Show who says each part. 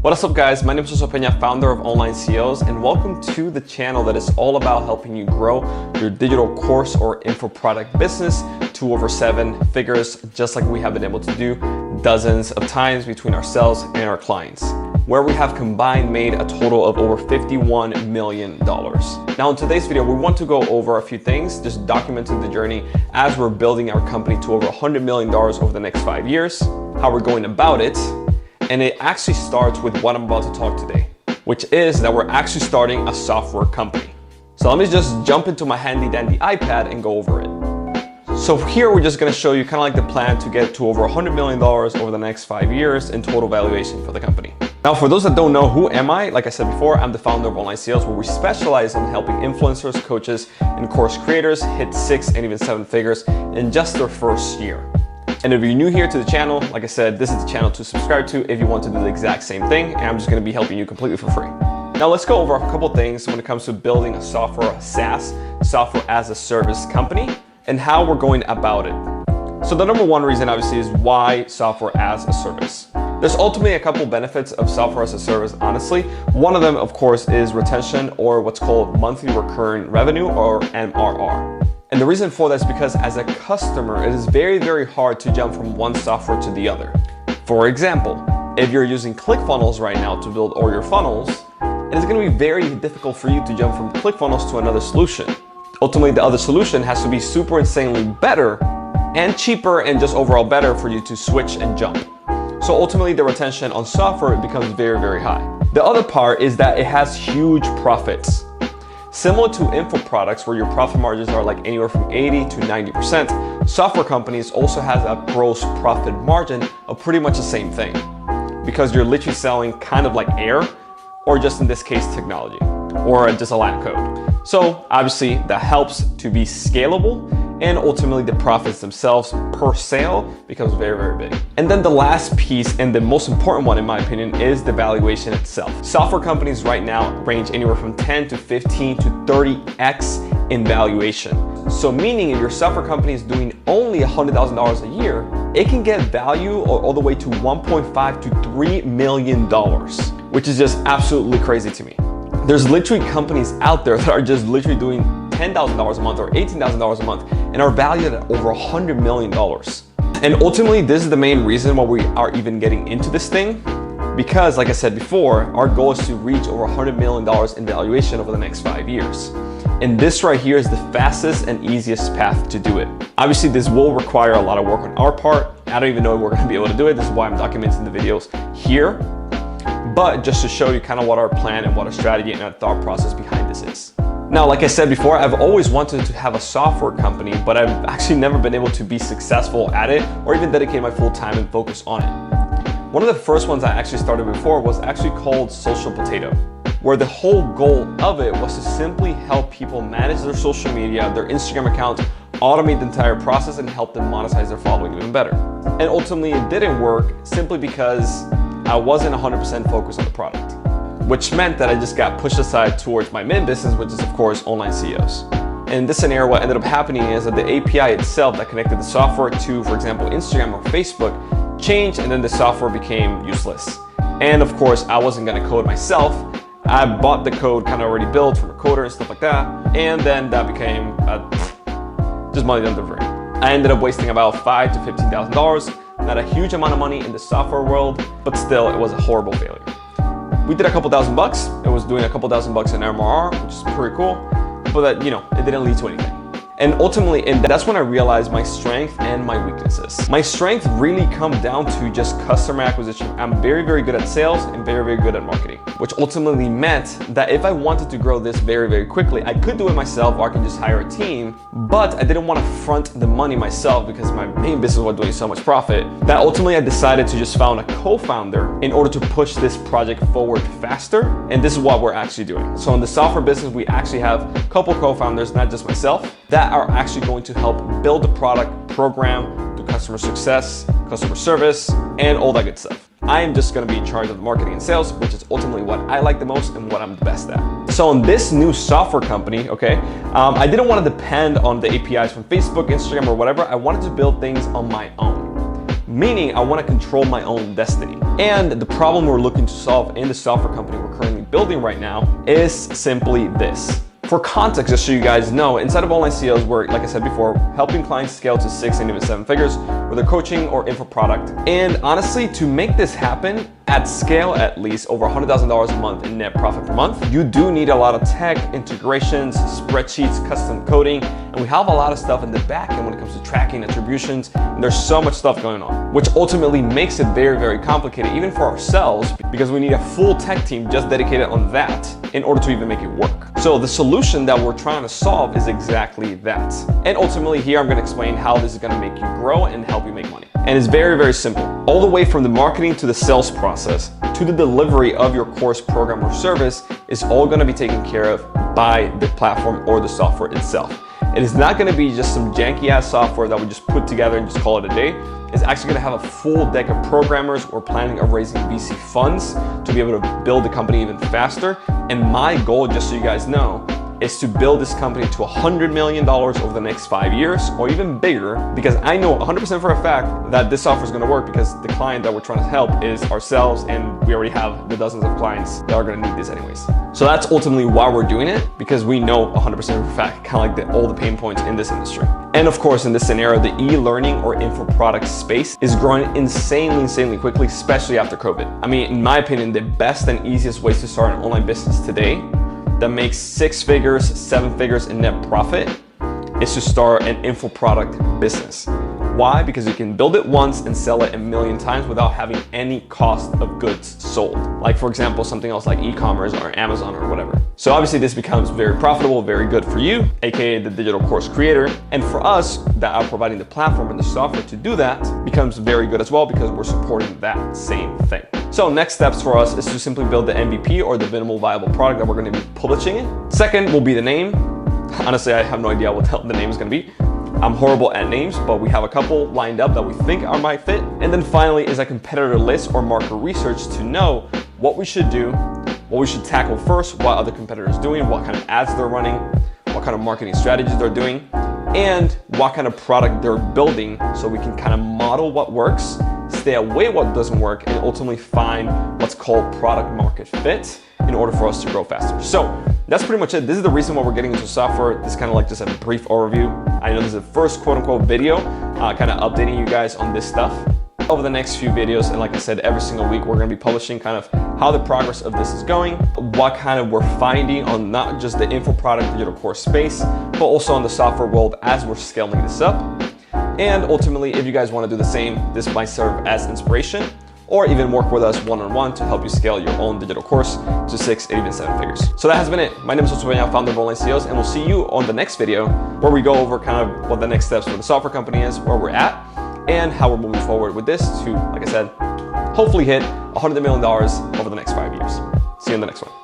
Speaker 1: What is up, guys? My name is Josue Pena, founder of Online CEOs, and welcome to the channel that is all about helping you grow your digital course or info product business to over 7 figures, just like we have been able to do dozens of times between ourselves and our clients, where we have combined made a total of over $51 million. Now in today's video, we want to go over a few things, just documenting the journey as we're building our company to over $100 million over the next 5 years, how we're going about it, and it actually starts with what I'm about to talk today, which is that we're actually starting a software company. So let me just jump into my handy dandy iPad and go over it. So here we're just gonna show you kind of like the plan to get to over $100 million over the next 5 years in total valuation for the company. Now, for those that don't know, who am I? Like I said before, I'm the founder of Online CEOs, where we specialize in helping influencers, coaches, and course creators hit 6 and even 7 figures in just their first year. And if you're new here to the channel, like I said, this is the channel to subscribe to if you want to do the exact same thing, and I'm just gonna be helping you completely for free. Now let's go over a couple things when it comes to building a software, a SaaS, software as a service company, and how we're going about it. So the number one reason obviously is why software as a service. There's ultimately a couple benefits of software as a service, honestly. One of them, of course, is retention, or what's called monthly recurring revenue, or MRR. And the reason for that is because as a customer, it is very, very hard to jump from one software to the other. For example, if you're using ClickFunnels right now to build all your funnels, it is going to be very difficult for you to jump from ClickFunnels to another solution. Ultimately, the other solution has to be super insanely better and cheaper and just overall better for you to switch and jump. So ultimately, the retention on software becomes very, very high. The other part is that it has huge profits. Similar to info products where your profit margins are like anywhere from 80 to 90%, software companies also has a gross profit margin of pretty much the same thing, because you're literally selling kind of like air, or just in this case, technology, or just a line of code. So obviously that helps to be scalable, and ultimately the profits themselves per sale becomes very, very big. And then the last piece, and the most important one in my opinion, is the valuation itself. Software companies right now range anywhere from 10 to 15 to 30x in valuation. So meaning if your software company is doing only $100,000 a year, it can get value all the way to $1.5 to $3 million, which is just absolutely crazy to me. There's literally companies out there that are just literally doing $10,000 a month or $18,000 a month and are valued at over $100 million. And ultimately, this is the main reason why we are even getting into this thing, because like I said before, our goal is to reach over $100 million in valuation over the next 5 years. And this right here is the fastest and easiest path to do it. Obviously, this will require a lot of work on our part. I don't even know if we're gonna be able to do it. This is why I'm documenting the videos here. But just to show you kind of what our plan and what our strategy and our thought process behind this is. Now, like I said before, I've always wanted to have a software company, but I've actually never been able to be successful at it or even dedicate my full time and focus on it. One of the first ones I actually started before was actually called Social Potato, where the whole goal of it was to simply help people manage their social media, their Instagram account, automate the entire process, and help them monetize their following even better. And ultimately, it didn't work simply because I wasn't 100% focused on the product, which meant that I just got pushed aside towards my main business, which is of course Online CEOs. In this scenario, what ended up happening is that the API itself that connected the software to, for example, Instagram or Facebook changed, and then the software became useless. And of course, I wasn't gonna code myself. I bought the code kind of already built from a coder and stuff like that. And then that became just money done for free. I ended up wasting about $5,000 to $15,000. Not a huge amount of money in the software world, but still it was a horrible failure. We did a couple $1,000. It was doing a couple $1,000 in MRR, which is pretty cool, but that, it didn't lead to anything. And ultimately, that's when I realized my strength and my weaknesses. My strength really come down to just customer acquisition. I'm very, very good at sales and very, very good at marketing, which ultimately meant that if I wanted to grow this very, very quickly, I could do it myself, or I could just hire a team, but I didn't want to front the money myself because my main business was doing so much profit that ultimately I decided to just found a co-founder in order to push this project forward faster. And this is what we're actually doing. So in the software business, we actually have a couple co-founders, not just myself, that are actually going to help build the product, program, do customer success, customer service, and all that good stuff. I am just gonna be in charge of the marketing and sales, which is ultimately what I like the most and what I'm the best at. So in this new software company, I didn't want to depend on the APIs from Facebook, Instagram, or whatever. I wanted to build things on my own. meaning I want to control my own destiny. And the problem we're looking to solve in the software company we're currently building right now is simply this. For context, just so you guys know, inside of online CEOs, we're, like I said before, helping clients scale to 6 and even 7 figures with their coaching or info product. And honestly, to make this happen at scale, at least over $100,000 a month in net profit per month, you do need a lot of tech, integrations, spreadsheets, custom coding, and we have a lot of stuff in the back end when it comes to tracking, attributions, and there's so much stuff going on, which ultimately makes it very, very complicated, even for ourselves, because we need a full tech team just dedicated on that in order to even make it work. So the solution that we're trying to solve is exactly that. And ultimately here, I'm gonna explain how this is gonna make you grow and help you make money. And it's very, very simple. All the way from the marketing to the sales process to the delivery of your course, program, or service is all gonna be taken care of by the platform or the software itself. It is not gonna be just some janky ass software that we just put together and just call it a day. It's actually gonna have a full deck of programmers. We're planning on raising VC funds to be able to build the company even faster. And my goal, just so you guys know, is to build this company to $100 million over the next 5 years or even bigger, because I know 100% for a fact that this software is going to work because the client that we're trying to help is ourselves, and we already have the dozens of clients that are going to need this anyways. So that's ultimately why we're doing it, because we know 100% for a fact kind of like all the pain points in this industry. And of course, in this scenario, the e-learning or info product space is growing insanely quickly, especially after COVID. I mean, in my opinion, the best and easiest ways to start an online business today that makes 6 figures, 7 figures in net profit is to start an info product business. Why? Because you can build it once and sell it a million times without having any cost of goods sold. Like for example, something else like e-commerce or Amazon or whatever. So obviously this becomes very profitable, very good for you, aka the digital course creator. And for us that are providing the platform and the software to do that becomes very good as well, because we're supporting that same thing. So next steps for us is to simply build the MVP or the minimal viable product that we're going to be publishing it. Second will be the name. Honestly, I have no idea what the name is going to be. I'm horrible at names, but we have a couple lined up that we think might fit. And then finally is a competitor list or market research to know what we should do, what we should tackle first, what other competitors are doing, what kind of ads they're running, what kind of marketing strategies they're doing, and what kind of product they're building, so we can kind of model what works, stay away what doesn't work, and ultimately find what's called product market fit in order for us to grow faster. So that's pretty much it. This is the reason why we're getting into software. This is kind of like just a brief overview. I know this is the first quote unquote video, kind of updating you guys on this stuff. Over the next few videos, and like I said, every single week we're going to be publishing kind of how the progress of this is going, what kind of we're finding on not just the info product digital course space, but also on the software world as we're scaling this up. And ultimately, if you guys want to do the same, this might serve as inspiration, or even work with us one-on-one to help you scale your own digital course to 6 and even 7 figures. So that has been it. My name is Josue, Pena, founder of Online CEOs, and we'll see you on the next video where we go over kind of what the next steps for the software company is, where we're at, and how we're moving forward with this to, like I said, hopefully hit $100 million over the next 5 years. See you in the next one.